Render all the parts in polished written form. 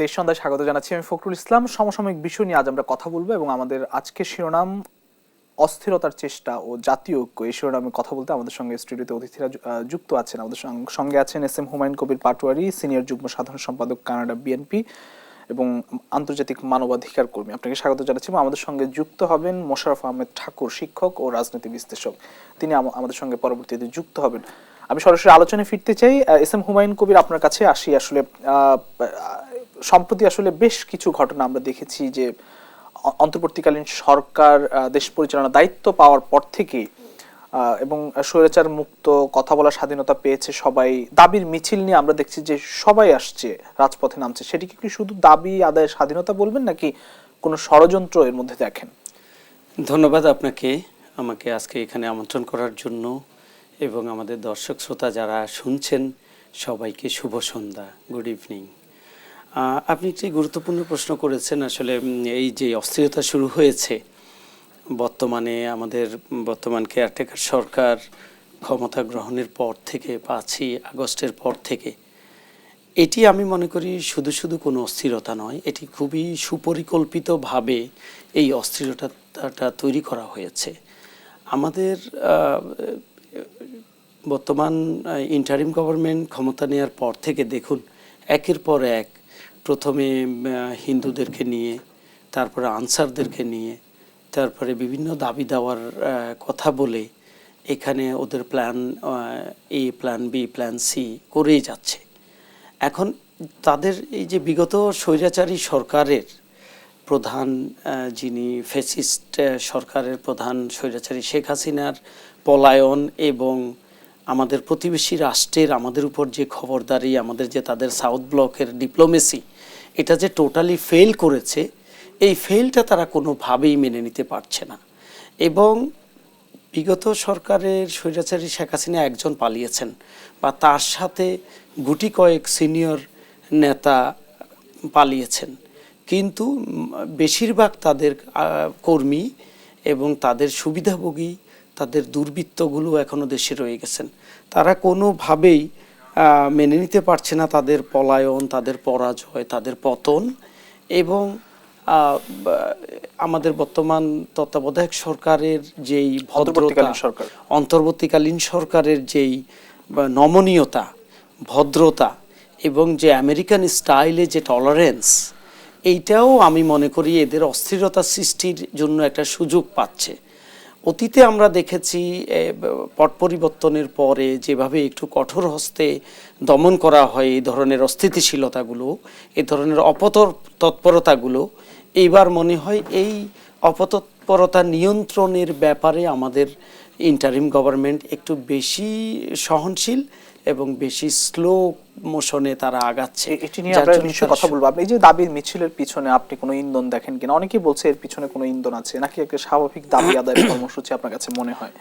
দেশ সন্ধ্যায় স্বাগত জানাচ্ছি। আমি ফখরুল ইসলাম। সমসাময়িক বিষয় নিয়ে আজ আমরা কথা বলবো এবং আমাদের আজকের শিরোনাম অস্থিরতার চেষ্টা ও জাতীয় ঐক্য। এই শিরোনামে কথা বলতে আমাদের সঙ্গে স্টুডিওতে অতিথিরা যুক্ত আছেন। আমাদের সঙ্গে আছেন S M Humayun Kabir Patwari, senior যুগ্ম সাধারণ সম্পাদক, কানাডা বিএনপি এবং আন্তর্জাতিক মানবাধিকার কর্মী। আপনাকে স্বাগত জানাচ্ছি। আমাদের সঙ্গে যুক্ত হবেন মোশাররফ আহমেদ ঠাকুর, শিক্ষক ও রাজনীতি বিশ্লেষক। তিনি আমাদের সঙ্গে পরবর্তীতে যুক্ত হবেন। আমি সরাসরি আলোচনায় ফিরতে চাই। এস এম হুমায়ুন কবির, আপনার কাছে আসি। আসলে সম্প্রতি আসলে বেশ কিছু ঘটনা আমরা দেখেছি যে অন্তর্বর্তীকালীন সরকার দেশ পরিচালনার দায়িত্ব পাওয়ার পর থেকে এবং স্বৈরাচার মুক্ত কথা বলার স্বাধীনতা পেয়েছে সবাই, দাবির মিছিল নিয়ে আমরা দেখছি যে সবাই আসছে, রাজপথে নামছে। সেটিকে কি শুধু দাবি আদায়ের স্বাধীনতা বলবেন নাকি কোনো ষড়যন্ত্র এর মধ্যে দেখেন? ধন্যবাদ আপনাকে, আমাকে আজকে এখানে আমন্ত্রণ করার জন্য এবং আমাদের দর্শক শ্রোতা যারা শুনছেন সবাইকে শুভ সন্ধ্যা, গুড ইভিনিং। আপনি একটি গুরুত্বপূর্ণ প্রশ্ন করেছেন। আসলে এই যে অস্থিরতা শুরু হয়েছে বর্তমানে, আমাদের বর্তমান কেয়ারটেকার সরকার ক্ষমতা গ্রহণের পর থেকে, 5ই আগস্টের পর থেকে, এটি আমি মনে করি শুধু শুধু কোনো অস্থিরতা নয়, এটি খুবই সুপরিকল্পিতভাবে এই অস্থিরতাটা তৈরি করা হয়েছে। আমাদের বর্তমান ইন্টারিম গভর্নমেন্ট ক্ষমতা নেওয়ার পর থেকে দেখুন, একের পর এক, প্রথমে হিন্দুদেরকে নিয়ে, তারপরে আনসারদেরকে নিয়ে, তারপরে বিভিন্ন দাবি দেওয়ার কথা বলে এখানে ওদের plan A, plan B, plan C করেই যাচ্ছে। এখন তাদের এই যে বিগত স্বৈরাচারী সরকারের প্রধান, যিনি ফ্যাসিস্ট সরকারের প্রধান স্বৈরাচারী শেখ হাসিনার পলায়ন এবং আমাদের প্রতিবেশী রাষ্ট্রের আমাদের উপর যে খবরদারি, আমাদের যে তাদের সাউথ ব্লকের ডিপ্লোমেসি, এটা যে টোটালি ফেল করেছে, এই ফেলটা তারা কোনোভাবেই মেনে নিতে পারছে না। এবং বিগত সরকারের স্বৈরাচারী শেখ হাসিনা একজন পালিয়েছেন বা তার সাথে গুটি কয়েক সিনিয়র নেতা পালিয়েছেন, কিন্তু বেশিরভাগ তাদের কর্মী এবং তাদের সুবিধাভোগী, তাদের দুর্বৃত্তগুলো এখনও দেশে রয়ে গেছেন। তারা কোনোভাবেই মেনে নিতে পারছে না তাদের পলায়ন, তাদের পরাজয়, তাদের পতন। এবং আমাদের বর্তমান তত্ত্বাবধায়ক সরকারের যেই অন্তর্বর্তীকালীন সরকারের যেই নমনীয়তা, ভদ্রতা এবং যে আমেরিকান স্টাইলে যে টলারেন্স, এইটাও আমি মনে করি এদের অস্থিরতা সৃষ্টির জন্য একটা সুযোগ পাচ্ছে। অতীতে আমরা দেখেছি পট পরিবর্তনের পরে যেভাবে একটু কঠোর হস্তে দমন করা হয় এই ধরনের অস্থিতিশীলতাগুলো, এই ধরনের অপতৎপরতাগুলো, এইবার মনে হয় এই অপতৎপরতা নিয়ন্ত্রণের ব্যাপারে আমাদের ইন্টারিম গভর্নমেন্ট একটু বেশি সহনশীল এবং বেশি স্লো মোশনে তারা আগাচ্ছে। এটি নিয়ে আমরা নিশ্চয়ই কথা বলবো। আপনি এই যে দাবির মিছিলের পিছনে আপনি কোনো ইন্ধন দেখেন কিনা? অনেকেই বলছে এর পিছনে কোনো ইন্ধন আছে নাকি একটা স্বাভাবিক দাবি আদায়ের কর্মসূচি আপনার কাছে মনে হয়?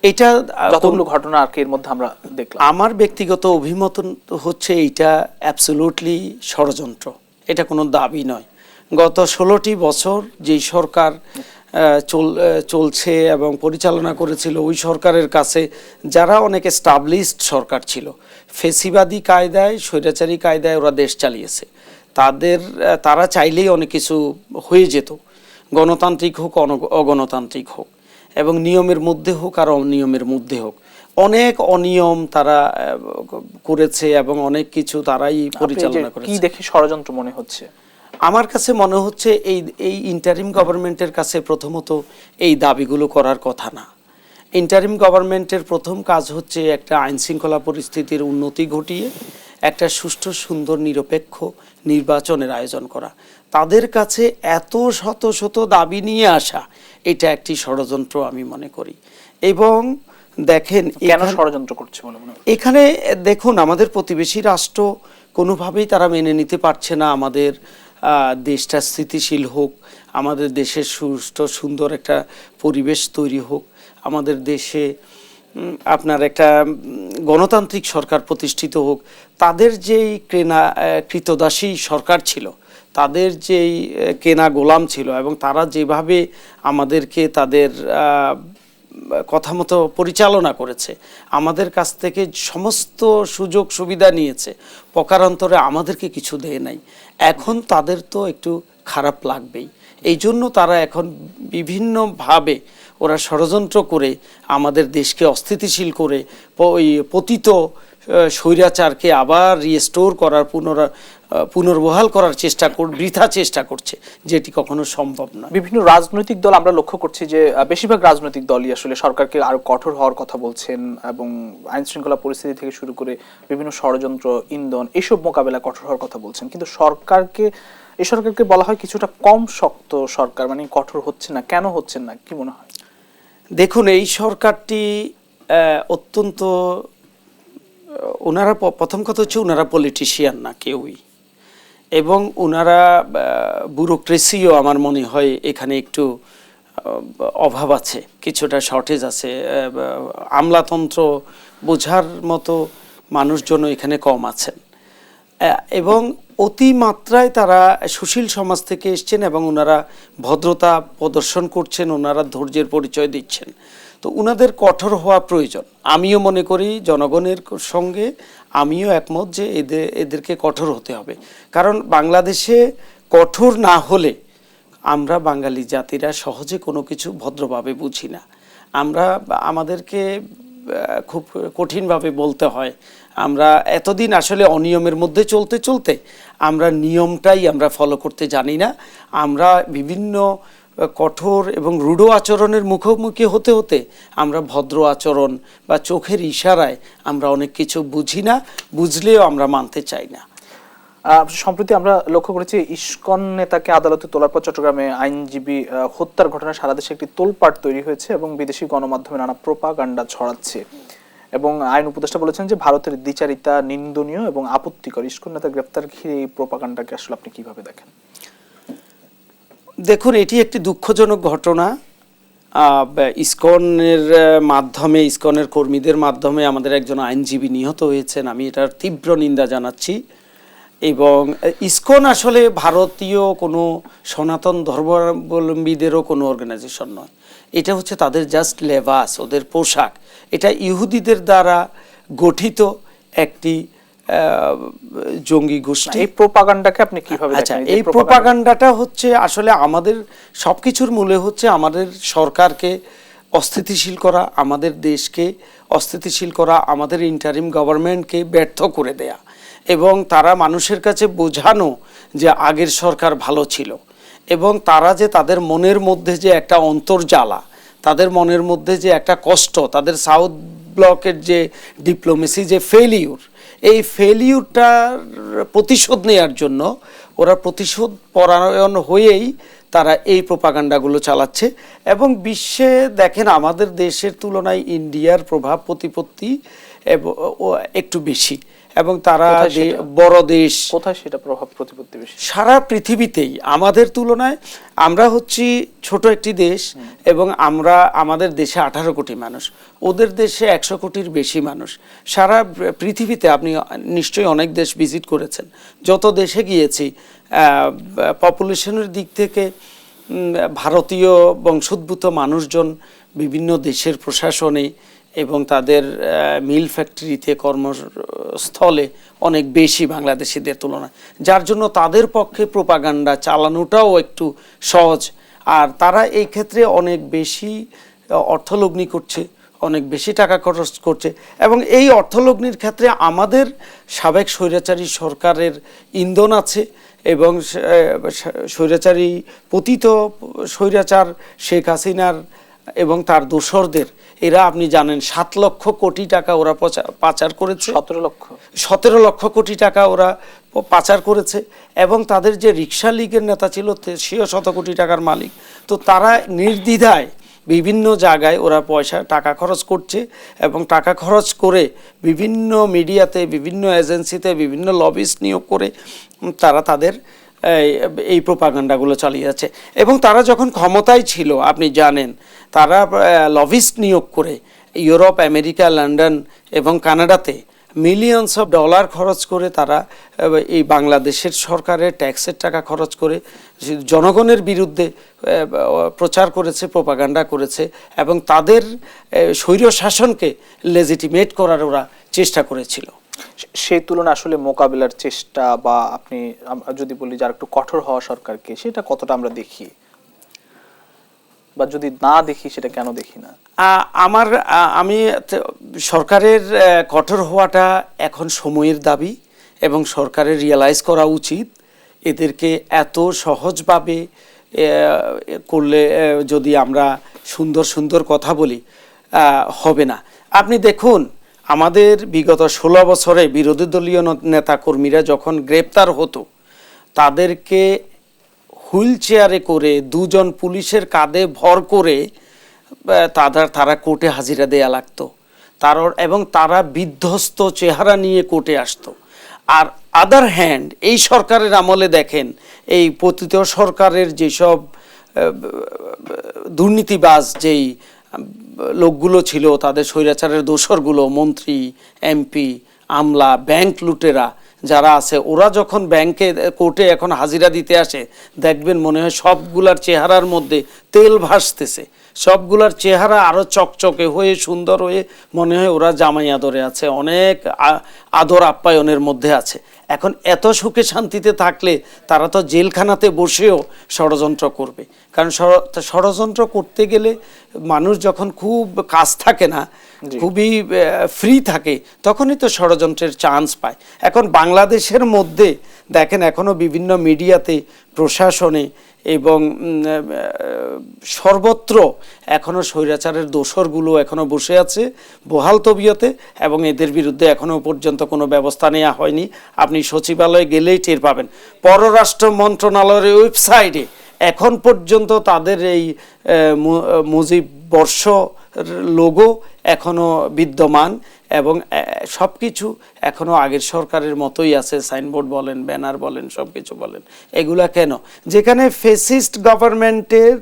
এটা যতগুলো ঘটনা আর কি এর মধ্যে আমরা দেখলাম, আমার ব্যক্তিগত অভিমত হচ্ছে এইটা অ্যাবসলিউটলি ষড়যন্ত্র, এটা কোনো দাবি নয়। গত 16টি বছর যেই সরকার চলছে এবং পরিচালনা করেছিল, ওই সরকারের কাছে যারা অনেক এস্টাবলিশড সরকার ছিল, ফেসিবাদী কায়দায়, স্বৈরাচারী কায়দায় ওরা দেশ চালিয়েছে, তারা চাইলেই অনেক কিছু হয়ে যেত, গণতান্ত্রিক হোক অগণতান্ত্রিক হোক, এবং নিয়মের মধ্যে হোক আর অনিয়মের মধ্যে হোক, অনেক অনিয়ম তারা করেছে এবং অনেক কিছু তারাই পরিচালনা করেছে। কি দেখে ষড়যন্ত্র মনে হচ্ছে? আমার কাছে মনে হচ্ছে এই ইন্টারিম গভর্নমেন্টের কাছে প্রথমত এই দাবিগুলো করার কথা না। ইন্টারিম গভর্নমেন্টের প্রথম কাজ হচ্ছে একটা আইন শৃঙ্খলা পরিস্থিতির উন্নতি ঘটিয়ে একটা সুষ্ঠু, সুন্দর, নিরপেক্ষ নির্বাচনের আয়োজন করা। তাদের কাছে এত শত শত দাবি নিয়ে আসা, এটা একটি ষড়যন্ত্র আমি মনে করি। এবং দেখেন কেন ষড়যন্ত্র করছে মনে হয়? এখানে দেখুন, আমাদের প্রতিবেশী রাষ্ট্র কোনোভাবেই তারা মেনে নিতে পারছে না আমাদের দেশটা স্থিতিশীল হোক, আমাদের দেশের সুষ্ঠু সুন্দর একটা পরিবেশ তৈরি হোক, আমাদের দেশে আপনার একটা গণতান্ত্রিক সরকার প্রতিষ্ঠিত হোক। তাদের যেই কৃতদাসী সরকার ছিল, তাদের যেই কেনা গোলাম ছিল, এবং তারা যেভাবে আমাদেরকে তাদের কথা মতো পরিচালনা করেছে, আমাদের কাছ থেকে সমস্ত সুযোগ সুবিধা নিয়েছে, প্রকারান্তরে আমাদেরকে কিছু দেয় নাই। এখন তাদের তো একটু খারাপ লাগবেই। এই জন্য তারা এখন বিভিন্নভাবে ওরা ষড়যন্ত্র করে আমাদের দেশকে অস্থিতিশীল করে ওই পতিত স্বৈরাচারকে আবার রিস্টোর করার পুনর্বহাল করার বৃথা চেষ্টা করছে, যেটি কখনো সম্ভব নয়। বিভিন্ন রাজনৈতিক দল আমরা লক্ষ্য করছি যে বেশিরভাগ রাজনৈতিক দলই আসলে সরকারকে আরো কঠোর হওয়ার কথা বলছেন, এবং আইন শৃঙ্খলা পরিস্থিতি থেকে শুরু করে বিভিন্ন ষড়যন্ত্র, ইন্ধন, এসব মোকাবেলা কঠোর হওয়ার কথা বলছেন। কিন্তু এই সরকারকে বলা হয় কিছুটা কম শক্ত সরকার, মানে কঠোর হচ্ছে না। কেন হচ্ছেন না, কি মনে হয়? দেখুন, এই সরকারটি অত্যন্ত, ওনারা প্রথম কথা হচ্ছে ওনারা পলিটিশিয়ান না কেউই, এবং ওনারা ব্যুরোক্রেসিও আমার মনে হয় এখানে একটু অভাব আছে, কিছুটা শর্টেজ আছে, আমলাতন্ত্র বোঝার মতো মানুষজন এখানে কম আছেন, এবং অতিমাত্রায় তারা সুশীল সমাজ থেকে এসছেন এবং ওনারা ভদ্রতা প্রদর্শন করছেন, ওনারা ধৈর্যের পরিচয় দিচ্ছেন। তো ওনাদের কঠোর হওয়া প্রয়োজন। আমিও মনে করি, জনগণের সঙ্গে আমিও একমত যে এদেরকে কঠোর হতে হবে। কারণ বাংলাদেশে কঠোর না হলে আমরা বাঙালি জাতিরা সহজে কোনো কিছু ভদ্রভাবে বুঝি না। আমাদেরকে খুব কঠিনভাবে বলতে হয়। আমরা এতদিন আসলে অনিয়মের মধ্যে চলতে চলতে আমরা নিয়মটাই আমরা ফলো করতে জানি না। আমরা বিভিন্ন কঠোর এবং রূঢ় আচরণের মুখোমুখি হতে হতে আমরা ভদ্র আচরণ বা চোখের ইশারায় আমরা অনেক কিছু বুঝি না, বুঝলেও আমরা মানতে চাই না। সম্প্রতি আমরা লক্ষ্য করেছি ইসকন নেতাকে আদালতে তোলার পর চট্টগ্রামে আইনজীবী হত্যার ঘটনায় সারা দেশে একটি তোলপাড় তৈরি হয়েছে এবং বিদেশি গণমাধ্যমে নানা প্রোপাগান্ডা ছড়াচ্ছে, এবং আইন উপদেষ্টা বলেছেন যে ভারতের দ্বিচারিতা নিন্দনীয় এবং আপত্তিকর। ইসকন নেতা গ্রেপ্তার ঘিরে এই প্রোপাগান্ডাকে আসলে আপনি কিভাবে দেখেন? দেখুন, এটি একটি দুঃখজনক ঘটনা। ইসকনের মাধ্যমে, ইসকনের কর্মীদের মাধ্যমে আমাদের একজন আইনজীবী নিহত হয়েছেন। আমি এটার তীব্র নিন্দা জানাচ্ছি। এবং ইসকন আসলে ভারতীয় কোনো সনাতন ধর্মাবলম্বীদেরও কোনো অর্গানাইজেশন নয়। এটা হচ্ছে তাদের জাস্ট লেবাস, ওদের পোশাক। এটা ইহুদিদের দ্বারা গঠিত একটি জঙ্গি গোষ্ঠী। এই প্রোপাগান্ডাকে আপনি কিভাবে দেখেন? এই প্রোপাগান্ডাটা হচ্ছে আসলে আমাদের সবকিছুর মূলে হচ্ছে আমাদের সরকারকে অস্থিতিশীল করা, আমাদের দেশকে অস্থিতিশীল করা, আমাদের ইন্টারিম গভর্নমেন্টকে ব্যর্থ করে দেয়া, এবং তারা মানুষের কাছে বোঝানো যে আগের সরকার ভালো ছিল, এবং তারা যে তাদের মনের মধ্যে যে একটা অন্তর্জ্বালা, তাদের মনের মধ্যে যে একটা কষ্ট, তাদের সাউথ ব্লকের যে ডিপ্লোমেসি যে ফেলিউর, এই ফেলিউরটার প্রতিশোধ নেওয়ার জন্য ওরা প্রতিশোধ পরায়ণ হয়েই তারা এই প্রোপাগান্ডাগুলো চালাচ্ছে। এবং বিশ্বে দেখেন, আমাদের দেশের তুলনায় ইন্ডিয়ার প্রভাব প্রতিপত্তি একটু বেশি, এবং তারা যে বড় দেশ। কোথায় সেটা প্রভাব প্রতিপত্তি বেশি? সারা পৃথিবীতেই আমাদের তুলনায় আমরা হচ্ছি ছোট একটি দেশ, এবং আমাদের দেশে 18 কোটি মানুষ, ওদের দেশে 100 কোটির বেশি মানুষ। সারা পৃথিবীতে আপনি নিশ্চয়ই অনেক দেশ ভিজিট করেছেন। যত দেশে গিয়েছি, পপুলেশনের দিক থেকে ভারতীয় বংশোদ্ভূত মানুষজন বিভিন্ন দেশের প্রশাসনে এবং তাদের মিল ফ্যাক্টরিতে, কর্মস্থলে অনেক বেশি বাংলাদেশিদের তুলনায়, যার জন্য তাদের পক্ষে প্রোপাগান্ডা চালানোটাও একটু সহজ। আর তারা এই ক্ষেত্রে অনেক বেশি অর্থলগ্নি করছে, অনেক বেশি টাকা খরচ করছে, এবং এই অর্থলগ্নির ক্ষেত্রে আমাদের সাবেক স্বৈরাচারী সরকারের ইন্ধন আছে, এবং স্বৈরাচারী পতিত স্বৈরাচার শেখ হাসিনার এবং তার দোসরদের, এরা আপনি জানেন 7 লক্ষ কোটি টাকা ওরা পাচার করেছে। 17 লক্ষ কোটি টাকা ওরা পাচার করেছে, এবং তাদের যে রিক্সা লীগের নেতা ছিল সেও 100 কোটি টাকার মালিক। তো তারা নির্দ্বিধায় বিভিন্ন জায়গায় ওরা টাকা খরচ করছে, এবং টাকা খরচ করে বিভিন্ন মিডিয়াতে, বিভিন্ন এজেন্সিতে, বিভিন্ন লবিস্ট নিয়োগ করে তারা তাদের এই প্রোপাগান্ডাগুলো চালিয়ে যাচ্ছে। এবং তারা যখন ক্ষমতায় ছিল, আপনি জানেন, তারা লবিস্ট নিয়োগ করে ইউরোপ, আমেরিকা, লন্ডন এবং কানাডাতে মিলিয়নস অফ ডলার খরচ করে তারা এই বাংলাদেশের সরকারের ট্যাক্সের টাকা খরচ করে জনগণের বিরুদ্ধে প্রচার করেছে, প্রোপাগান্ডা করেছে এবং তাদের স্বৈর শাসনকে লেজিটিমেট করার ওরা চেষ্টা করেছিল। সেই তুলনায় আসলে মোকাবিলার চেষ্টা বা আপনি যদি বলি যারা একটু কঠোর হওয়া সরকারকে, সেটা কতটা আমরা দেখি, বা যদি না দেখি সেটা কেন দেখি না? আমি সরকারের কঠোর হওয়াটা এখন সময়ের দাবি এবং সরকারের রিয়েলাইজ করা উচিত এদেরকে এত সহজভাবে করলে যদি আমরা সুন্দর সুন্দর কথা বলি হবে না। আপনি দেখুন আমাদের বিগত 16 বছরে বিরোধী দলীয় নেতা কর্মীরা যখন গ্রেপ্তার হতো তাদেরকে হুইল চেয়ারে করে 2 জন পুলিশের কাঁধে ভর করে তারা কোর্টে হাজিরা দেয়া লাগতো এবং তারা বিধ্বস্ত চেহারা নিয়ে কোর্টে আসতো। আর আদার হ্যান্ড এই সরকারের আমলে দেখেন এই পতিত সরকারের যেসব দুর্নীতিবাজ যেই লোকগুলো ছিল, তাদের স্বৈরাচারের দোসরগুলো, মন্ত্রী, এমপি, আমলা, ব্যাংক লুটেরা যারা আছে, ওরা যখন কোর্টে এখন হাজিরা দিতে আসে দেখবেন মনে হয় সবগুলার চেহারার মধ্যে তেল ভাসতেছে, সবগুলার চেহারা আরো চকচকে হয়ে সুন্দর হয়ে মনে হয় ওরা জামাই আদরে আছে, অনেক আদর আপ্যায়নের মধ্যে আছে। এখন এত সুখে শান্তিতে থাকলে তারা তো জেলখানাতে বসেও ষড়যন্ত্র করবে, কারণ ষড়যন্ত্র করতে গেলে মানুষ যখন খুব কাজ থাকে না, খুবই ফ্রি থাকে, তখনই তো ষড়যন্ত্রের চান্স পায়। এখন বাংলাদেশের মধ্যে দেখেন এখনো বিভিন্ন মিডিয়াতে, প্রশাসনে এবং সর্বত্র এখনো স্বৈরাচারের দোসরগুলো এখনো বসে আছে বহাল তবিয়তে এবং এদের বিরুদ্ধে এখনো পর্যন্ত কোনো ব্যবস্থা নেওয়া হয়নি। আপনি সচিবালয়ে গেলেই টের পাবেন। পররাষ্ট্র মন্ত্রণালয়ের ওয়েবসাইটে এখন পর্যন্ত তাদের এই মুজিব বর্ষ লোগো এখনো বিদ্যমান এবং সব কিছু এখনো আগের সরকারের মতোই আছে। সাইনবোর্ড বলেন, ব্যানার বলেন, সব কিছু বলেন। এগুলা কেন? যেখানে ফেসিস্ট গভর্নমেন্টের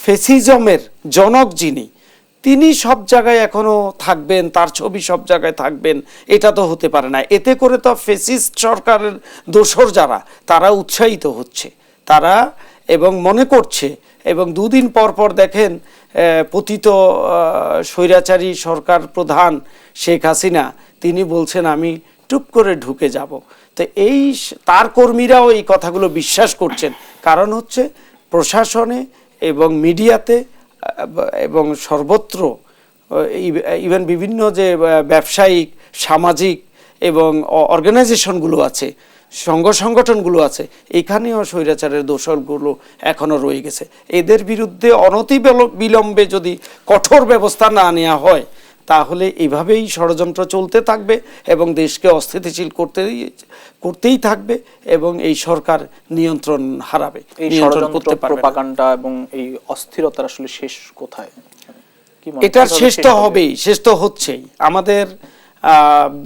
ফেসিজমের জনক তিনি সব জায়গায় এখনো থাকবেন, তার ছবি সব জায়গায় থাকবেন, এটা তো হতে পারে না। এতে করে তো ফেসিস্ট সরকারের দোসর যারা, তারা উৎসাহিত হচ্ছে, তারা এবং মনে করছে, এবং 2 দিন পর পর দেখেন পতিত স্বৈরাচারী সরকার প্রধান শেখ হাসিনা তিনি বলছেন আমি টুপ করে ঢুকে যাব। তো তার কর্মীরাও এই কথাগুলো বিশ্বাস করছেন, কারণ হচ্ছে প্রশাসনে এবং মিডিয়াতে এবং সর্বত্র ইভেন বিভিন্ন যে ব্যবসায়িক, সামাজিক এবং অর্গানাইজেশনগুলো আছে, সংগঠনগুলো আছে, এখানেও স্বৈরাচারের দোসরগুলো এখনো রয়ে গেছে। এদের বিরুদ্ধে অনতিবিলম্বে যদি কঠোর ব্যবস্থা না নেওয়া হয় তাহলে এভাবেই ষড়যন্ত্র চলতে থাকবে এবং দেশকে অস্থিতিশীল করতেই থাকবে এবং এই সরকার নিয়ন্ত্রণ হারাবে। এই ষড়যন্ত্র, প্রোপাগান্ডা এবং এই অস্থিরতার আসলে শেষ কোথায়? এটার শেষ তো হবেই, শেষ তো হচ্ছেই। আমাদের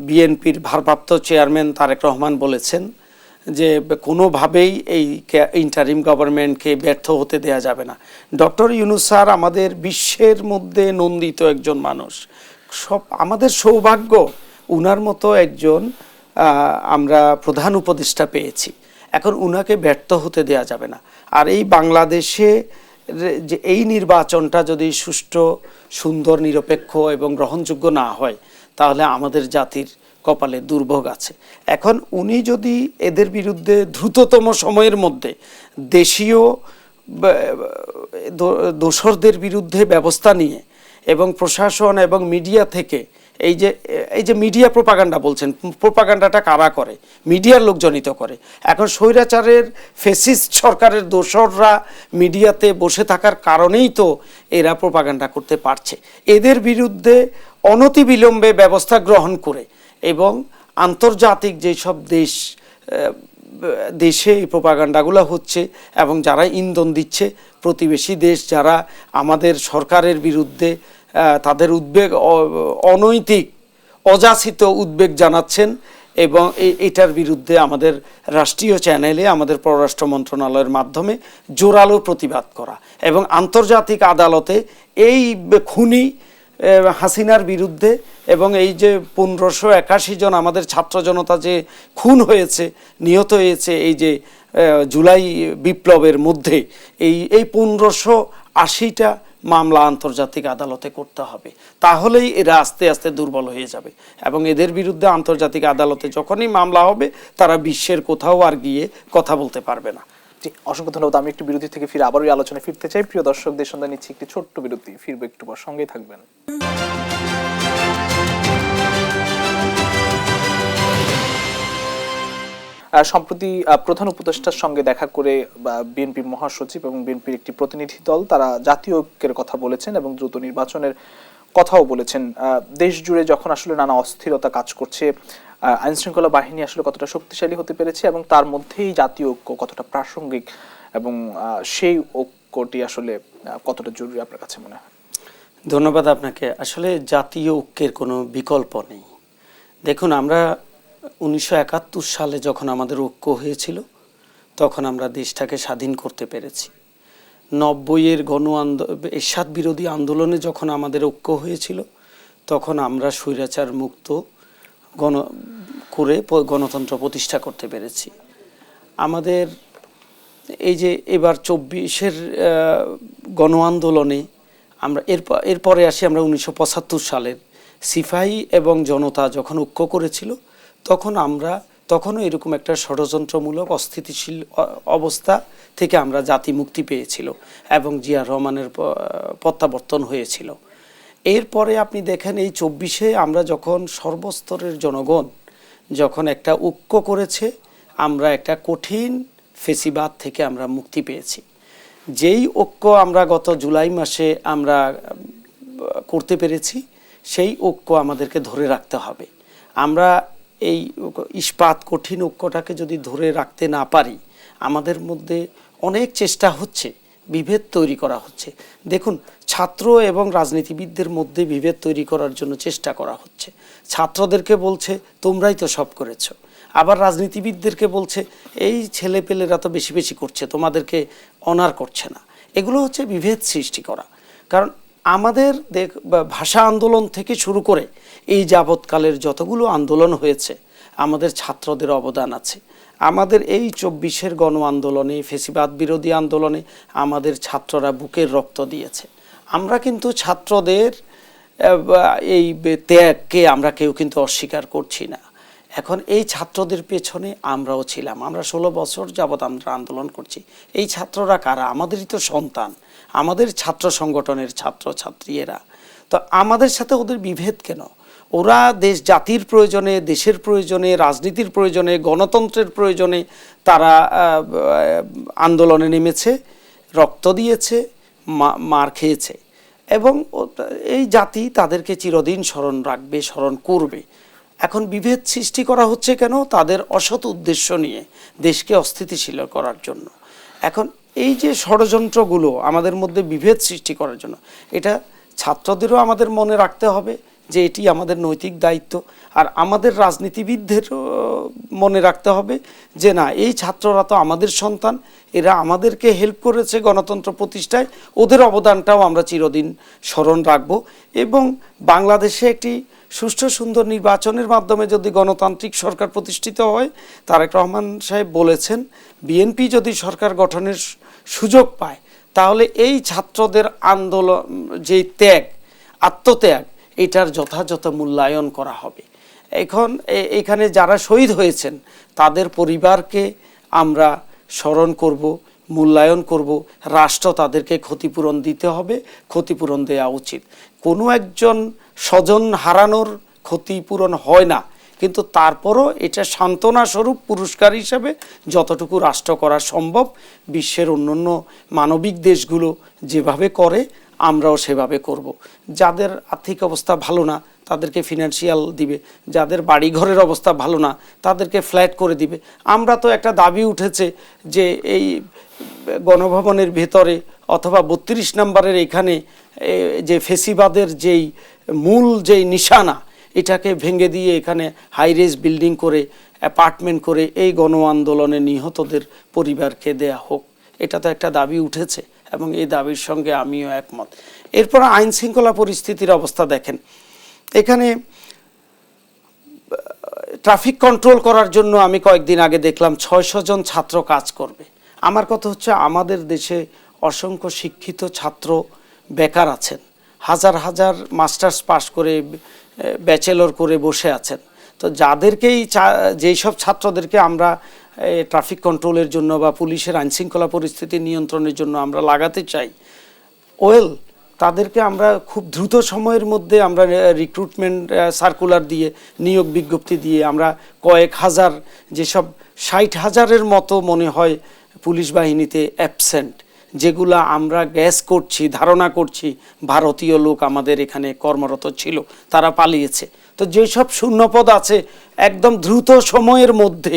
বিএনপির ভারপ্রাপ্ত চেয়ারম্যান তারেক রহমান বলেছেন যে কোনোভাবেই এই ইন্টারিম গভর্নমেন্টকে ব্যর্থ হতে দেয়া যাবে না। ডক্টর ইউনূস স্যার আমাদের বিশ্বের মধ্যে নন্দিত একজন মানুষ, আমাদের সৌভাগ্য উনার মতো একজন আমরা প্রধান উপদেষ্টা পেয়েছি। এখন উনাকে ব্যর্থ হতে দেয়া যাবে না। আর এই বাংলাদেশে যে এই নির্বাচনটা যদি সুষ্ঠু, সুন্দর, নিরপেক্ষ এবং গ্রহণযোগ্য না হয় তাহলে আমাদের জাতির কপালে দুর্ভোগ আছে। এখন উনি যদি এদের বিরুদ্ধে দ্রুততম সময়ের মধ্যে দেশীয় দোসরদের বিরুদ্ধে ব্যবস্থা নিয়ে এবং প্রশাসন এবং মিডিয়া থেকে এই যে মিডিয়া প্রোপাগান্ডা বলছেন, প্রোপাগান্ডাটা কারা করে? মিডিয়ার লোকজনই তো করে। এখন স্বৈরাচারের ফেসিস্ট সরকারের দোসররা মিডিয়াতে বসে থাকার কারণেই তো এরা প্রোপাগান্ডা করতে পারছে। এদের বিরুদ্ধে অনতিবিলম্বে ব্যবস্থা গ্রহণ করে এবং আন্তর্জাতিক যেসব দেশে এই প্রোপাগান্ডাগুলো হচ্ছে এবং যারা ইন্ধন দিচ্ছে, প্রতিবেশী দেশ যারা আমাদের সরকারের বিরুদ্ধে তাদের উদ্বেগ, অনৈতিক অযাচিত উদ্বেগ জানাচ্ছেন এবং এটার বিরুদ্ধে আমাদের রাষ্ট্রীয় চ্যানেলে, আমাদের পররাষ্ট্র মন্ত্রণালয়ের মাধ্যমে জোরালো প্রতিবাদ করা এবং আন্তর্জাতিক আদালতে এই খুনি হাসিনার বিরুদ্ধে, এবং এই যে 1581 জন আমাদের ছাত্র জনতা যে খুন হয়েছে, নিহত হয়েছে এই যে জুলাই বিপ্লবের মধ্যে, এই 1580টা মামলা আন্তর্জাতিক আদালতে করতে হবে, তাহলেই এরা আস্তে আস্তে দুর্বল হয়ে যাবে। এবং এদের বিরুদ্ধে আন্তর্জাতিক আদালতে যখনই মামলা হবে, তারা বিশ্বের কোথাও আর গিয়ে কথা বলতে পারবে না। অসংখ্য ধন্যবাদ। আমি একটু বিরতি থেকে ফিরে আবারও আলোচনায় ফিরতে চাই। প্রিয় দর্শকদের সঙ্গে নিচ্ছি একটি ছোট্ট বিরতি, ফিরবো একটু পর, সঙ্গেই থাকবেন। সম্প্রতি প্রধান উপদেষ্টার সঙ্গে দেখা করে বিএনপির মহাসচিব এবং বিএনপির একটি প্রতিনিধি দল তারা জাতীয় ঐক্যের কথা বলেছেন এবং দ্রুত নির্বাচনের কথাও বলেছেন। দেশ জুড়ে যখন আসলে নানা অস্থিরতা কাজ করছে, আইন শৃঙ্খলা বাহিনী আসলে কতটা শক্তিশালী হতে পেরেছে এবং তার মধ্যেই জাতীয় ঐক্য কতটা প্রাসঙ্গিক এবং সেই ঐক্যটি আসলে কতটা জরুরি আপনার কাছে মনে হয়? ধন্যবাদ আপনাকে। আসলে জাতীয় ঐক্যের কোনো বিকল্প নেই। দেখুন, আমরা 1971 সালে যখন আমাদের ঐক্য হয়েছিল, তখন আমরা দেশটাকে স্বাধীন করতে পেরেছি। 90-এর এরশাদ বিরোধী আন্দোলনে যখন আমাদের ঐক্য হয়েছিল, তখন আমরা স্বৈরাচার মুক্ত গণতন্ত্র প্রতিষ্ঠা করতে পেরেছি। আমাদের এই যে এবার 24-এর গণ আন্দোলনে আমরা এরপরে আসি আমরা 1975 সালের সিপাহী এবং জনতা যখন ঐক্য করেছিল, তখনও এরকম একটা ষড়যন্ত্রমূলক অস্থিতিশীল অবস্থা থেকে আমরা জাতি মুক্তি পেয়েছিল এবং জিয়া রহমানের প্রত্যাবর্তন হয়েছিল। এরপরে আপনি দেখেন এই 24-এ আমরা যখন সর্বস্তরের জনগণ যখন একটা ঐক্য করেছে, আমরা একটা কঠিন ফেসিবাদ থেকে আমরা মুক্তি পেয়েছি। যেই ঐক্য আমরা গত জুলাই মাসে আমরা করতে পেরেছি, সেই ঐক্য আমাদেরকে ধরে রাখতে হবে। আমরা এই ইস্পাত কঠিন ঐক্যটাকে যদি ধরে রাখতে না পারি, আমাদের মধ্যে অনেক চেষ্টা হচ্ছে, বিভেদ তৈরি করা হচ্ছে। দেখুন, ছাত্র এবং রাজনীতিবিদদের মধ্যে বিভেদ তৈরি করার জন্য চেষ্টা করা হচ্ছে। ছাত্রদেরকে বলছে তোমরাই তো সব করেছো, আবার রাজনীতিবিদদেরকে বলছে এই ছেলেপেলেরা তো বেশি বেশি করছে, তোমাদেরকে অনার করছে না। এগুলো হচ্ছে বিভেদ সৃষ্টি করা। কারণ আমাদের ভাষা আন্দোলন থেকে শুরু করে এই যাবৎকালের যতগুলো আন্দোলন হয়েছে, আমাদের ছাত্রদের অবদান আছে। আমাদের এই 24-এর গণ আন্দোলনে, ফেসিবাদ বিরোধী আন্দোলনে আমাদের ছাত্ররা বুকের রক্ত দিয়েছে। আমরা কিন্তু ছাত্রদের এই ত্যাগকে আমরা কেউ কিন্তু অস্বীকার করছি না। এখন এই ছাত্রদের পেছনে আমরাও ছিলাম। আমরা 16 বছর যাবৎ আমরা আন্দোলন করছি। এই ছাত্ররা কারা? আমাদেরই তো সন্তান, আমাদের ছাত্র সংগঠনের ছাত্র ছাত্রী এরা। তো আমাদের সাথে ওদের বিভেদ কেন? ওরা জাতির প্রয়োজনে, দেশের প্রয়োজনে, রাজনীতির প্রয়োজনে, গণতন্ত্রের প্রয়োজনে তারা আন্দোলনে নেমেছে, রক্ত দিয়েছে, মার খেয়েছে, এবং এই জাতি তাদেরকে চিরদিন স্মরণ রাখবে, স্মরণ করবে। এখন বিভেদ সৃষ্টি করা হচ্ছে কেন? তাদের অসৎ উদ্দেশ্য নিয়ে, দেশকে অস্থিতিশীল করার জন্য। এখন এই যে ষড়যন্ত্রগুলো আমাদের মধ্যে বিভেদ সৃষ্টি করার জন্য, এটা ছাত্রদেরও আমাদের মনে রাখতে হবে যে এটি আমাদের নৈতিক দায়িত্ব। আর আমাদের রাজনীতিবিদদের মনে রাখতে হবে যে না, এই ছাত্ররা তো আমাদের সন্তান, এরা আমাদেরকে হেল্প করেছে গণতন্ত্র প্রতিষ্ঠায়, ওদের অবদানটাও আমরা চিরদিন স্মরণ রাখব। এবং বাংলাদেশে একটি সুষ্ঠু সুন্দর নির্বাচনের মাধ্যমে যদি গণতান্ত্রিক সরকার প্রতিষ্ঠিত হয়, তারেক রহমান সাহেব বলেছেন বিএনপি যদি সরকার গঠনের সুযোগ পায়, তাহলে এই ছাত্রদের আন্দোলন যে ত্যাগ, আত্মত্যাগ, এটার যথাযথ মূল্যায়ন করা হবে। এখন এখানে যারা শহীদ হয়েছেন তাদের পরিবারকে আমরা স্মরণ করব, মূল্যায়ন করব। রাষ্ট্র তাদেরকে ক্ষতিপূরণ দিতে হবে, ক্ষতিপূরণ দেওয়া উচিত। কোনো একজন স্বজন হারানোর ক্ষতিপূরণ হয় না, কিন্তু তারপরও এটা সান্ত্বনা স্বরূপ পুরস্কার হিসাবে যতটুকু রাষ্ট্র করা সম্ভব, বিশ্বের অন্যান্য মানবিক দেশগুলো যেভাবে করে আমরাও সেভাবে করব। যাদের আর্থিক অবস্থা ভালো না তাদেরকে ফিনান্সিয়াল দিবে, যাদের বাড়িঘরের অবস্থা ভালো না তাদেরকে ফ্ল্যাট করে দিবে। আমরা তো একটা দাবি উঠেছে যে এই গণভবনের ভেতরে অথবা 32 নম্বরের এখানে যে ফেসিবাদের যেই মূল যেই নিশানা, এটাকে ভেঙে দিয়ে এখানে হাইরেজ বিল্ডিং করে, অ্যাপার্টমেন্ট করে এই গণ আন্দোলনে নিহতদের পরিবারকে দেয়া হোক। এটা তো একটা দাবি উঠেছে এবং এই দাবির সঙ্গে আমিও একমত। এরপর আইন শৃঙ্খলা পরিস্থিতির অবস্থা দেখেন, এখানে ট্রাফিক কন্ট্রোল করার জন্য আমি কয়েকদিন আগে দেখলাম 600 জন ছাত্র কাজ করবে। আমার কথা হচ্ছে আমাদের দেশে অসংখ্য শিক্ষিত ছাত্র বেকার আছেন, হাজার হাজার মাস্টার্স পাস করে ব্যাচেলর করে বসে আছেন। তো যাদেরকেই যেই সব ছাত্রদেরকে আমরা ট্রাফিক কন্ট্রোলের জন্য বা পুলিশের আইনশৃঙ্খলা পরিস্থিতি নিয়ন্ত্রণের জন্য আমরা লাগাতে চাই, তাদেরকে আমরা খুব দ্রুত সময়ের মধ্যে আমরা রিক্রুটমেন্ট সার্কুলার দিয়ে, নিয়োগ বিজ্ঞপ্তি দিয়ে আমরা কয়েক হাজার, যেসব 60,000-এর মতো মনে হয় পুলিশ বাহিনীতে অ্যাবসেন্ট, যেগুলা আমরা গ্যাস করছি, ধারণা করছি ভারতীয় লোক আমাদের এখানে কর্মরত ছিল, তারা পালিয়েছে। তো যেসব শূন্যপদ আছে একদম দ্রুত সময়ের মধ্যে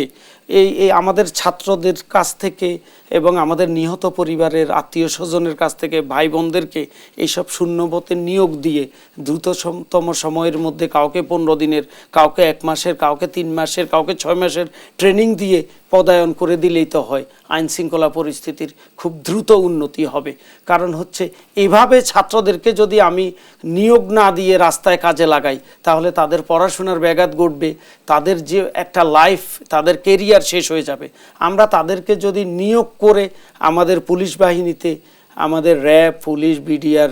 এই আমাদের ছাত্রদের কাছ থেকে এবং আমাদের নিহত পরিবারের আত্মীয় স্বজনের কাছ থেকে, ভাই বোনদেরকে এইসব শূন্যপদে নিয়োগ দিয়ে দ্রুততম সময়ের মধ্যে কাউকে 15 দিনের, কাউকে 1 মাসের, কাউকে 3 মাসের, কাউকে 6 মাসের ট্রেনিং দিয়ে পদায়ন করে দিলেই তো হয় আইন শৃঙ্খলা পরিস্থিতির খুব দ্রুত উন্নতি হবে। কারণ হচ্ছে এভাবে ছাত্রদেরকে যদি আমি নিয়োগ না দিয়ে রাস্তায় কাজে লাগাই, তাহলে তাদের পড়াশোনার ব্যাঘাত ঘটবে, তাদের যে একটা লাইফ, তাদের কেরিয়ার শেষ হয়ে যাবে। আমরা তাদেরকে যদি নিয়োগ করে আমাদের পুলিশ বাহিনীতে, আমাদের RAB, police, BDR,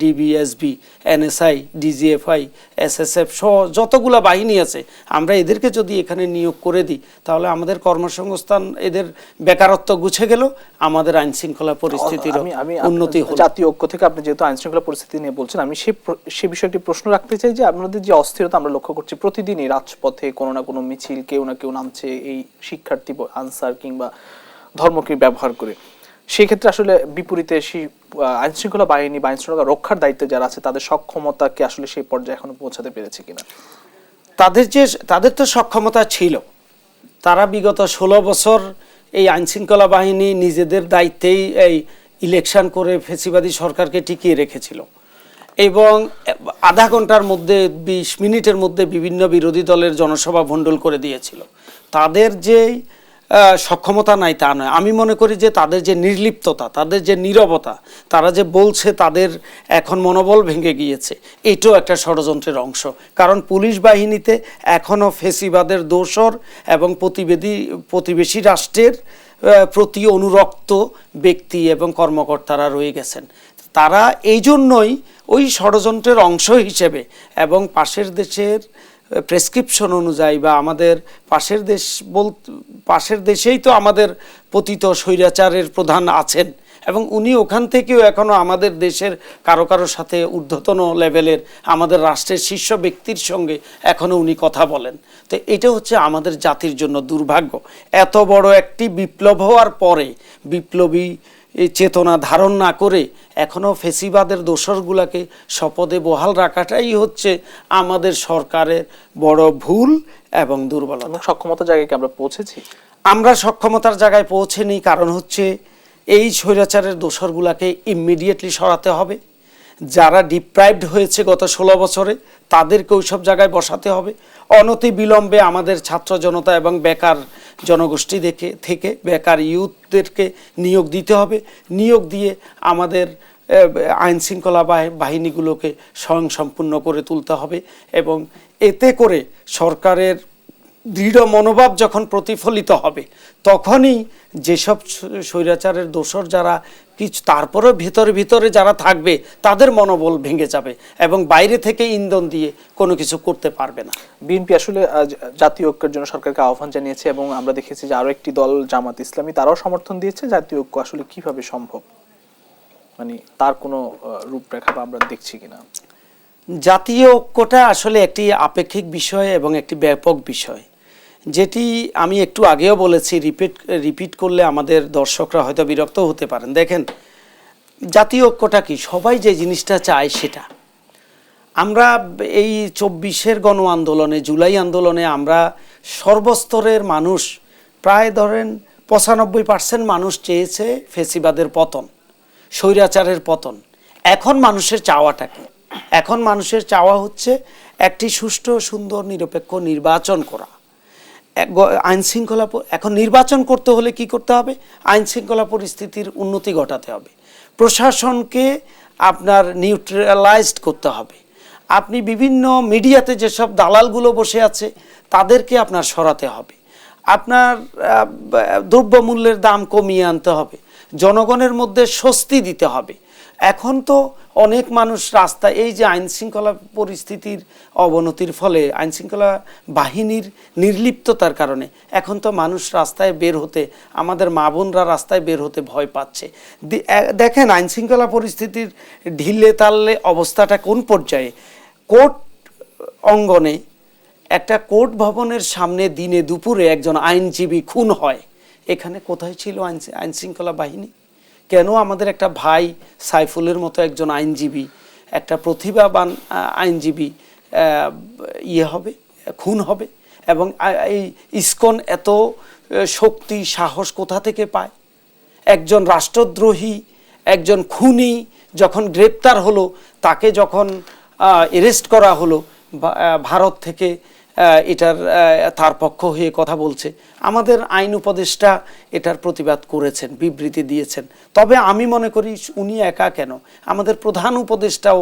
DB SB, NSI, DGFI, SSF সহ যতগুলো বাহিনী আছে, আমরা এদেরকে যদি এখানে নিয়োগ করে দিই, তাহলে আমাদের কর্মসংস্থান, এদের বেকারত্ব গুছে গেল, আমাদের আইন শৃঙ্খলা পরিস্থিতির উন্নতি হলো। জাতীয় ঐক্য থেকে আপনি যেহেতু আইন শৃঙ্খলা পরিস্থিতি নিয়ে বলছেন, আমি সে বিষয়ে একটি প্রশ্ন রাখতে চাই যে আপনাদের যে অস্থিরতা আমরা লক্ষ্য করছি প্রতিদিনই রাজপথে, কোনো না কোনো মিছিল, কেউ না কেউ নামছে এই শিক্ষার্থী আনসার কিংবা ধর্মকে ব্যবহার করে, সেই ক্ষেত্রে আসলে বিপরীতে সেই আইন শৃঙ্খলা বাহিনী বা আইন শৃঙ্খলা রক্ষার দায়িত্বে যারা আছে তাদের সক্ষমতাকে আসলে সেই পর্যায়ে এখনো পৌঁছাতে পেরেছে কিনা? তাদের তো সক্ষমতা ছিল, তারা বিগত 16 বছর এই আইন শৃঙ্খলা বাহিনী নিজেদের দায়িত্বেই এই ইলেকশন করে ফ্যাসিবাদী সরকারকে টিকিয়ে রেখেছিল এবং আধা ঘন্টার মধ্যে 20 মিনিটের মধ্যে বিভিন্ন বিরোধী দলের জনসভা ভণ্ডুল করে দিয়েছিল। তাদের যে সক্ষমতা নাই তা নয়, আমি মনে করি যে তাদের যে নির্লিপ্ততা, তাদের যে নীরবতা, তারা যে বলছে তাদের এখন মনোবল ভেঙে গিয়েছে, এটাও একটা ষড়যন্ত্রের অংশ। কারণ পুলিশ বাহিনীতে এখনও ফ্যাসিবাদের দোসর এবং প্রতিবেশী রাষ্ট্রের প্রতি অনুরক্ত ব্যক্তি এবং কর্মকর্তারা রয়ে গেছেন। তারা এই জন্যই ওই ষড়যন্ত্রের অংশ হিসেবে এবং পাশের দেশের প্রেসক্রিপশন অনুযায়ী বা আমাদের পাশের দেশেই তো আমাদের পতিত স্বৈরাচারের প্রধান আছেন এবং উনি ওখান থেকেও এখনও আমাদের দেশের কারো সাথে ঊর্ধ্বতন লেভেলের আমাদের রাষ্ট্রের শীর্ষ ব্যক্তির সঙ্গে এখনও উনি কথা বলেন। তো এটা হচ্ছে আমাদের জাতির জন্য দুর্ভাগ্য। এত বড় একটি বিপ্লব হওয়ার পরে বিপ্লবী চেতনা ধারণ না করে এখনও ফেসিবাদের দোসরগুলাকে শপথে বহাল রাখাটাই হচ্ছে আমাদের সরকারের বড় ভুল এবং দুর্বলতা। সক্ষমতার জায়গায় কি আমরা পৌঁছেছি? আমরা সক্ষমতার জায়গায় পৌঁছেনি, কারণ হচ্ছে এই স্বৈরাচারের দোসরগুলাকে ইমিডিয়েটলি সরাতে হবে। যারা ডিপ্রাইভড হয়েছে গত 16 বছরে তাদেরকে ওই সব জায়গায় বসাতে হবে। অনতি বিলম্বে আমাদের ছাত্র জনতা এবং বেকার জনগোষ্ঠী থেকে বেকার ইউথদেরকে নিয়োগ দিতে হবে। নিয়োগ দিয়ে আমাদের আইন শৃঙ্খলা বাহিনীগুলোকে স্বয়ংসম্পূর্ণ করে তুলতে হবে এবং এতে করে সরকারের দৃঢ় মনোভাব যখন প্রতিফলিত হবে, তখনই যেসব স্বৈরাচারের দোসর যারা কিছু তারপরে ভিতরে যারা থাকবে তাদের মনোবল ভেঙে যাবে এবং বাইরে থেকে ইন্ধন দিয়ে কোনো কিছু করতে পারবে না। বিএনপি আসলে জাতীয় ঐক্যের জন্য সরকারকে আহ্বান জানিয়েছে এবং আমরা দেখেছি যে আরো একটি দল জামাত ইসলামী তারাও সমর্থন দিয়েছে। জাতীয় ঐক্য আসলে কিভাবে সম্ভব, মানে তার কোনো রূপরেখা বা আমরা দেখছি কিনা? জাতীয় ঐক্যটা আসলে একটি আপেক্ষিক বিষয় এবং একটি ব্যাপক বিষয়, যেটি আমি একটু আগেও বলেছি, রিপিট করলে আমাদের দর্শকরা হয়তো বিরক্ত হতে পারেন। দেখেন, জাতীয় ঐক্যটা কি? সবাই যে জিনিসটা চায় সেটা। আমরা এই 24-এর গণ আন্দোলনে, জুলাই আন্দোলনে আমরা সর্বস্তরের মানুষ, প্রায় ধরেন 95% মানুষ চেয়েছে ফেসিবাদের পতন, স্বৈরাচারের পতন। এখন মানুষের চাওয়াটা কি? এখন মানুষের চাওয়া হচ্ছে একটি সুষ্ঠু, সুন্দর, নিরপেক্ষ নির্বাচন করা। আইন শৃঙ্খলা, এখন নির্বাচন করতে হলে কি করতে হবে? আইন শৃঙ্খলা পরিস্থিতির উন্নতি ঘটাতে হবে। প্রশাসনকে আপনার নিউট্রালাইজড করতে হবে। আপনি বিভিন্ন মিডিয়াতে যেসব দালালগুলো বসে আছে তাদেরকে আপনার সরাতে হবে। আপনার দ্রব্যমূল্যের দাম কমিয়ে আনতে হবে, জনগণের মধ্যে স্বস্তি দিতে হবে। এখন তো অনেক মানুষ রাস্তায়, এই যে আইন শৃঙ্খলা পরিস্থিতির অবনতির ফলে আইন শৃঙ্খলা বাহিনীর নির্লিপ্ততার কারণে এখন তো মানুষ রাস্তায় বের হতে, আমাদের মা বোনরা রাস্তায় বের হতে ভয় পাচ্ছে। দেখেন আইন শৃঙ্খলা পরিস্থিতির ঢিলে তালে অবস্থাটা কোন পর্যায়ে। কোর্ট অঙ্গনে একটা কোর্ট ভবনের সামনে দিনে দুপুরে একজন আইনজীবী খুন হয়, এখানে কোথায় ছিল আইন শৃঙ্খলা বাহিনী? কেন আমাদের একটা ভাই সাইফুলের মতো একজন আইনজীবী, একটা প্রতিভাবান আইনজীবী খুন হবে? এবং এই ইসকন এত শক্তি সাহস কোথা থেকে পায়? একজন রাষ্ট্রদ্রোহী, একজন খুনি যখন গ্রেপ্তার হলো, তাকে যখন অ্যারেস্ট করা হলো, ভারত থেকে তার পক্ষ হয়ে কথা বলছে, আমাদের আইন উপদেষ্টা এটার প্রতিবাদ করেছেন, বিবৃতি দিয়েছেন। তবে আমি মনে করি উনি একা কেন, আমাদের প্রধান উপদেষ্টাও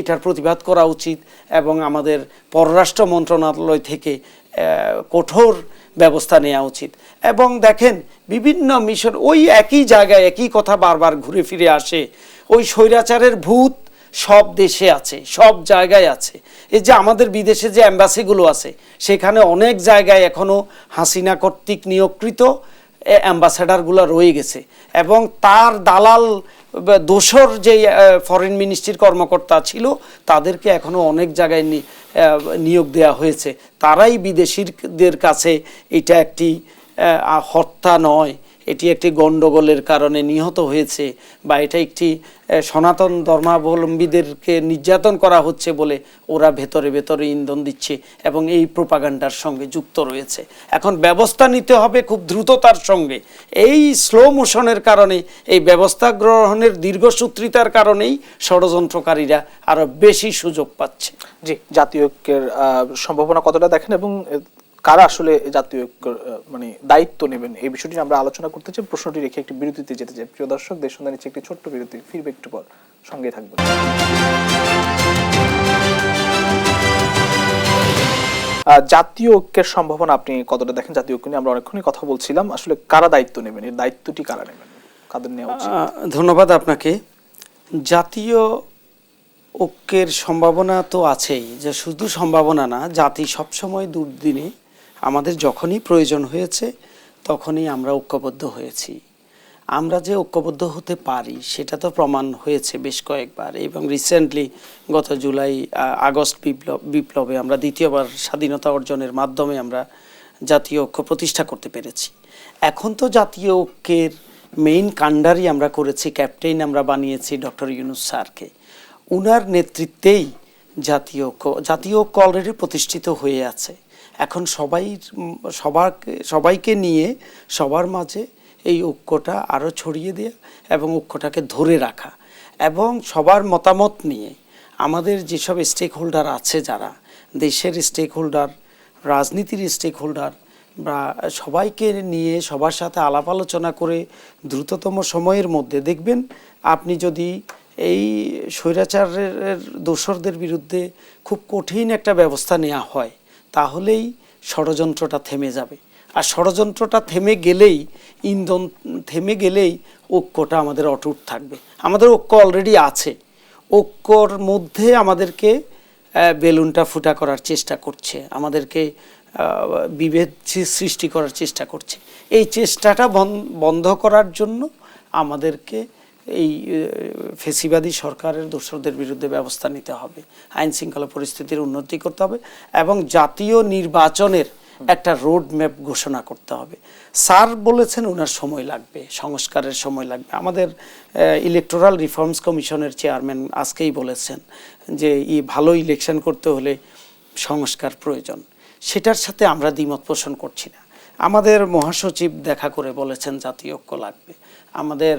এটার প্রতিবাদ করা উচিত এবং আমাদের পররাষ্ট্র মন্ত্রণালয় থেকে কঠোর ব্যবস্থা নেওয়া উচিত। এবং দেখেন বিভিন্ন মিশন ওই একই জায়গায় একই কথা বারবার ঘুরে ফিরে আসে। ওই স্বৈরাচারের ভূত সব দেশে আছে, সব জায়গায় আছে। এই যে আমাদের বিদেশে যে অ্যাম্বাসিগুলো আছে সেখানে অনেক জায়গায় এখনো হাসিনা কর্তৃক নিয়োগকৃত অ্যাম্বাসেডারগুলো রয়ে গেছে এবং তার দালাল দোসর যে ফরেন মিনিস্ট্রির কর্মকর্তা ছিল তাদেরকে এখনো অনেক জায়গায় নিয়োগ দেওয়া হয়েছে। তারাই বিদেশিদের কাছে এটা একটি হত্যা নয়, এটি একটি গণ্ডগোলের কারণে নিহত হয়েছে বা এটা একটি সনাতন ধর্মাবলম্বীদেরকে নির্যাতন করা হচ্ছে বলে ওরা ভেতরে ভেতরে ইন্ধন দিচ্ছে এবং এই প্রোপাগান্ডার সঙ্গে যুক্ত রয়েছে। এখন ব্যবস্থা নিতে হবে খুব দ্রুততার সঙ্গে। এই স্লো মোশনের কারণে, এই ব্যবস্থা গ্রহণের দীর্ঘসূত্রিতার কারণেই ষড়যন্ত্রকারীরা আরো বেশি সুযোগ পাচ্ছে। জি, জাতীয় ঐক্যের সম্ভাবনা কতটা দেখেন এবং কারা আসলে জাতীয় মানে দায়িত্ব নেবেন, এই বিষয়টি আমরা আলোচনা করতে চাই। প্রশ্নটি রেখে একটি বিরতিতে যেতে চাই। প্রিয় দর্শক, দেশ সন্ধ্যা নিচ্ছে একটি ছোট্ট বিরতি, ফিরবে একটু পর, সঙ্গে থাকবেন। জাতীয় ঐক্যের সম্ভাবনা আপনি কতটা দেখেন? জাতীয় ঐক্য নিয়ে আমরা অনেকক্ষণই কথা বলছিলাম, আসলে কারা দায়িত্ব নেবেন, এর দায়িত্বটি কারা নেবেন, কাদের নেওয়া উচিত? ধন্যবাদ আপনাকে। জাতীয় ঐক্যের সম্ভাবনা তো আছেই, যে শুধু সম্ভাবনা না, জাতি সবসময় দুর্দিনে আমাদের যখনই প্রয়োজন হয়েছে তখনই আমরা ঐক্যবদ্ধ হয়েছি। আমরা যে ঐক্যবদ্ধ হতে পারি সেটা তো প্রমাণ হয়েছে বেশ কয়েকবার এবং রিসেন্টলি গত আগস্ট বিপ্লবে আমরা দ্বিতীয়বার স্বাধীনতা অর্জনের মাধ্যমে আমরা জাতীয় ঐক্য প্রতিষ্ঠা করতে পেরেছি। এখন তো জাতীয় ঐক্যের মেইন কাণ্ডারি আমরা করেছি, ক্যাপ্টেন আমরা বানিয়েছি ডক্টর ইউনূস স্যারকে। উনার নেতৃত্বেই জাতীয় ঐক্য অলরেডি প্রতিষ্ঠিত হয়ে আছে। এখন সবাইকে নিয়ে সবার মাঝে এই ঐক্যটা আরও ছড়িয়ে দেওয়া এবং ঐক্যটাকে ধরে রাখা এবং সবার মতামত নিয়ে আমাদের যেসব স্টেক হোল্ডার আছে, যারা দেশের স্টেক হোল্ডার, রাজনীতির স্টেক হোল্ডার, বা সবাইকে নিয়ে সবার সাথে আলাপ আলোচনা করে দ্রুততম সময়ের মধ্যে দেখবেন, আপনি যদি এই স্বৈরাচারের দোসরদের বিরুদ্ধে খুব কঠিন একটা ব্যবস্থা নেওয়া হয় তাহলেই ষড়যন্ত্রটা থেমে যাবে। আর ষড়যন্ত্রটা থেমে গেলেই, ইন্ধন থেমে গেলেই ঐক্যটা আমাদের অটুট থাকবে। আমাদের ঐক্য অলরেডি আছে, ঐক্যর মধ্যে আমাদেরকে বেলুনটা ফুটা করার চেষ্টা করছে, আমাদেরকে বিভেদ সৃষ্টি করার চেষ্টা করছে। এই চেষ্টাটা বন্ধ করার জন্য আমাদেরকে এই ফেসিবাদী সরকারের দোসরদের বিরুদ্ধে ব্যবস্থা নিতে হবে, আইন শৃঙ্খলা পরিস্থিতির উন্নতি করতে হবে এবং জাতীয় নির্বাচনের একটা রোড ম্যাপ ঘোষণা করতে হবে। স্যার বলেছেন ওনার সময় লাগবে, সংস্কারের সময় লাগবে। আমাদের ইলেকটোরাল রিফর্মস কমিশনের চেয়ারম্যান আজকেই বলেছেন যে ভালো ইলেকশন করতে হলে সংস্কার প্রয়োজন। সেটার সাথে আমরা দ্বিমত পোষণ করছি না। আমাদের মহাসচিব দেখা করে বলেছেন জাতীয় ঐক্য লাগবে। আমাদের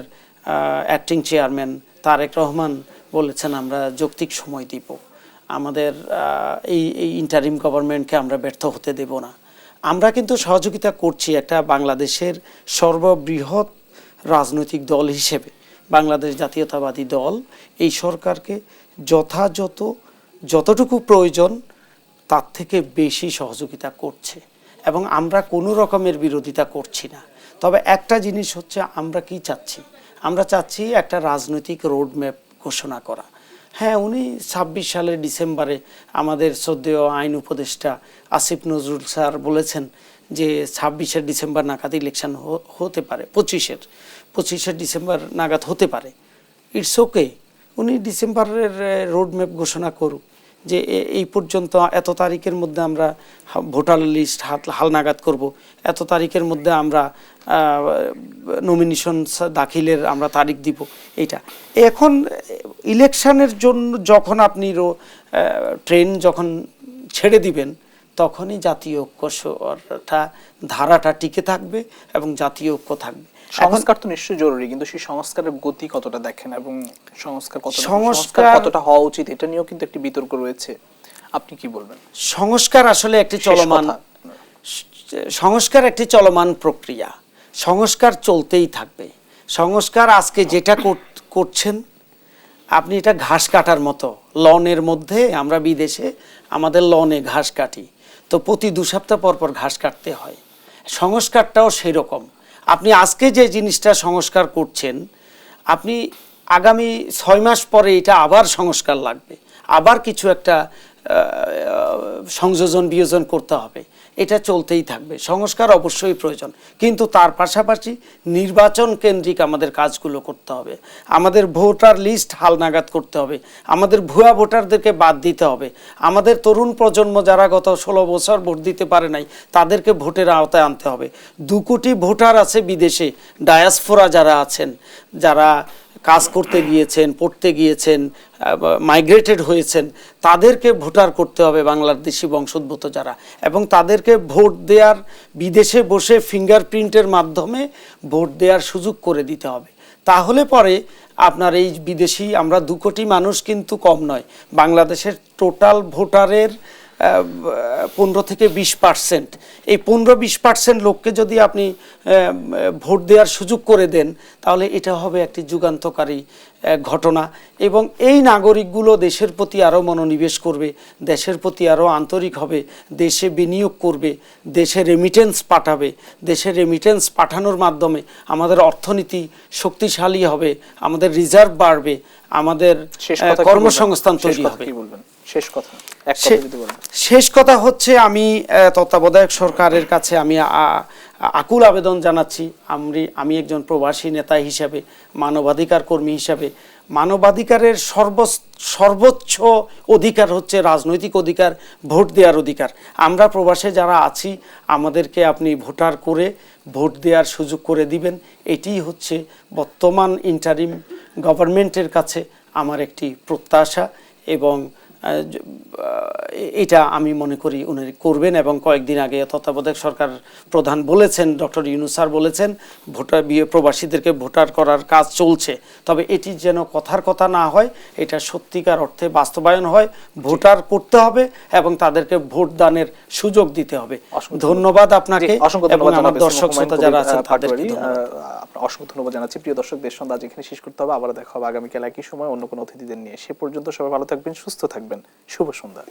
অ্যাক্টিং চেয়ারম্যান তারেক রহমান বলেছেন আমরা যৌক্তিক সময় দিব। আমাদের এই ইন্টারিম গভর্নমেন্টকে আমরা ব্যর্থ হতে দেব না। আমরা কিন্তু সহযোগিতা করছি একটা বাংলাদেশের সর্ববৃহৎ রাজনৈতিক দল হিসেবে। বাংলাদেশ জাতীয়তাবাদী দল এই সরকারকে যতটুকু প্রয়োজন তার থেকে বেশি সহযোগিতা করছে এবং আমরা কোনো রকমের বিরোধিতা করছি না। তবে একটা জিনিস হচ্ছে, আমরা কি চাচ্ছি? আমরা চাচ্ছি একটা রাজনৈতিক রোড ম্যাপ ঘোষণা করা। হ্যাঁ, উনি ২৬ সালের ডিসেম্বরে আমাদের শ্রদ্ধেয় আইন উপদেষ্টা আসিফ নজরুল স্যার বলেছেন যে ২৬শে ডিসেম্বর নাগাদ ইলেকশন হতে পারে, ২৫শে ডিসেম্বর নাগাদ হতে পারে। ইটস ওকে, উনি ডিসেম্বরের রোড ম্যাপ ঘোষণা করুক যে এই পর্যন্ত এত তারিখের মধ্যে আমরা ভোটার লিস্ট হালনাগাদ করব, এত তারিখের মধ্যে আমরা নমিনেশন দাখিলের আমরা তারিখ দিব। এইটা এখন ইলেকশনের জন্য যখন আপনি ট্রেন যখন ছেড়ে দিবেন, তখনই জাতীয় ঐক্যটা ধারাটা টিকে থাকবে এবং জাতীয় ঐক্য থাকবে। সংস্কার তো নিশ্চয়ই জরুরি, কিন্তু সেই সংস্কারের গতি কতটা দেখেন এবং সংস্কার কতটা হওয়া উচিত, এটা নিয়েও কিন্তু একটি বিতর্ক রয়েছে। আপনি কি বলবেন? সংস্কার আসলে একটি চলমান প্রক্রিয়া। সংস্কার চলতেই থাকবে। সংস্কার আজকে যেটা করছেন আপনি, এটা ঘাস কাটার মতো। লনের মধ্যে আমরা বিদেশে আমাদের লনে ঘাস কাটি, তো প্রতি ২ সপ্তাহ পর পর ঘাস কাটতে হয়। সংস্কারটাও সেই রকম। আপনি আজকে যে জিনিসটা সংস্কার করছেন, আপনি আগামী ৬ মাস পরে এটা আবার সংস্কার লাগবে, আবার কিছু একটা সংযোজন বিয়োজন করতে হবে। এটা চলতেই থাকবে। সংস্কার অবশ্যই প্রয়োজন, কিন্তু তার পাশাপাশি নির্বাচন কেন্দ্রিক আমাদের কাজগুলো করতে হবে। আমাদের ভোটার লিস্ট হালনাগাদ করতে হবে, আমাদের ভুয়া ভোটারদেরকে বাদ দিতে হবে, আমাদের তরুণ প্রজন্ম যারা গত ১৬ বছর ভোট দিতে পারে নাই তাদেরকে ভোটের আওতায় আনতে হবে। ২ কোটি ভোটার আছে বিদেশে, ডায়াসপোরা যারা আছেন, যারা কাজ করতে গিয়েছেন, পড়তে গিয়েছেন, মাইগ্রেটেড হয়েছেন, তাদেরকে ভোটার করতে হবে, বাংলাদেশি বংশোদ্ভূত যারা, এবং তাদেরকে ভোট দেওয়ার, বিদেশে বসে ফিঙ্গারপ্রিন্টের মাধ্যমে ভোট দেওয়ার সুযোগ করে দিতে হবে। তাহলে পরে আপনার এই বিদেশি, আমরা ২ কোটি মানুষ কিন্তু কম নয়, বাংলাদেশের টোটাল ভোটারের ১৫ থেকে ২০%, এই ১৫-২০% লোককে যদি আপনি ভোট দেওয়ার সুযোগ করে দেন, তাহলে এটা হবে একটি যুগান্তকারী ঘটনা। এবং এই নাগরিকগুলো দেশের প্রতি আরও মনোনিবেশ করবে, দেশের প্রতি আরও আন্তরিক হবে, দেশে বিনিয়োগ করবে, দেশে রেমিটেন্স পাঠাবে। দেশে রেমিটেন্স পাঠানোর মাধ্যমে আমাদের অর্থনীতি শক্তিশালী হবে, আমাদের রিজার্ভ বাড়বে, আমাদের কর্মসংস্থান তৈরি হবে। শেষ কথা হচ্ছে, আমি তত্ত্বাবধায়ক সরকারের কাছে আমি আকুল আবেদন জানাচ্ছি। আমি একজন প্রবাসী নেতা হিসাবে, মানবাধিকার কর্মী হিসাবে, মানবাধিকারের সর্বোচ্চ অধিকার হচ্ছে রাজনৈতিক অধিকার, ভোট দেওয়ার অধিকার। আমরা প্রবাসে যারা আছি, আমাদেরকে আপনি ভোটার করে ভোট দেওয়ার সুযোগ করে দিবেন। এটিই হচ্ছে বর্তমান ইন্টারিম গভর্নমেন্টের কাছে আমার একটি প্রত্যাশা, এবং এটা আমি মনে করি উনি করবেন। এবং কয়েকদিন আগে তত্ত্বাবধায়ক সরকার প্রধান বলেছেন, ডক্টর ইউনূস স্যার বলেছেন, প্রবাসীদেরকে ভোটার করার কাজ চলছে। তবে এটি যেন কথার কথা না হয়, এটা সত্যিকার অর্থে বাস্তবায়ন হয়। ভোটার করতে হবে এবং তাদেরকে ভোট দানের সুযোগ দিতে হবে। ধন্যবাদ আপনাকে এবং আমার দর্শক শ্রোতা যারা আছেন তাদেরকে অসংখ্য ধন্যবাদ জানাচ্ছি। প্রিয় দর্শক, দেশ সংবাদ এখানে শেষ করতে হবে। আবার দেখা হবে আগামীকাল একই সময় অন্য কোনো অতিথিদের নিয়ে। সে পর্যন্ত সবাই ভালো থাকবেন, সুস্থ থাকবেন। শুভ সন্ধ্যা।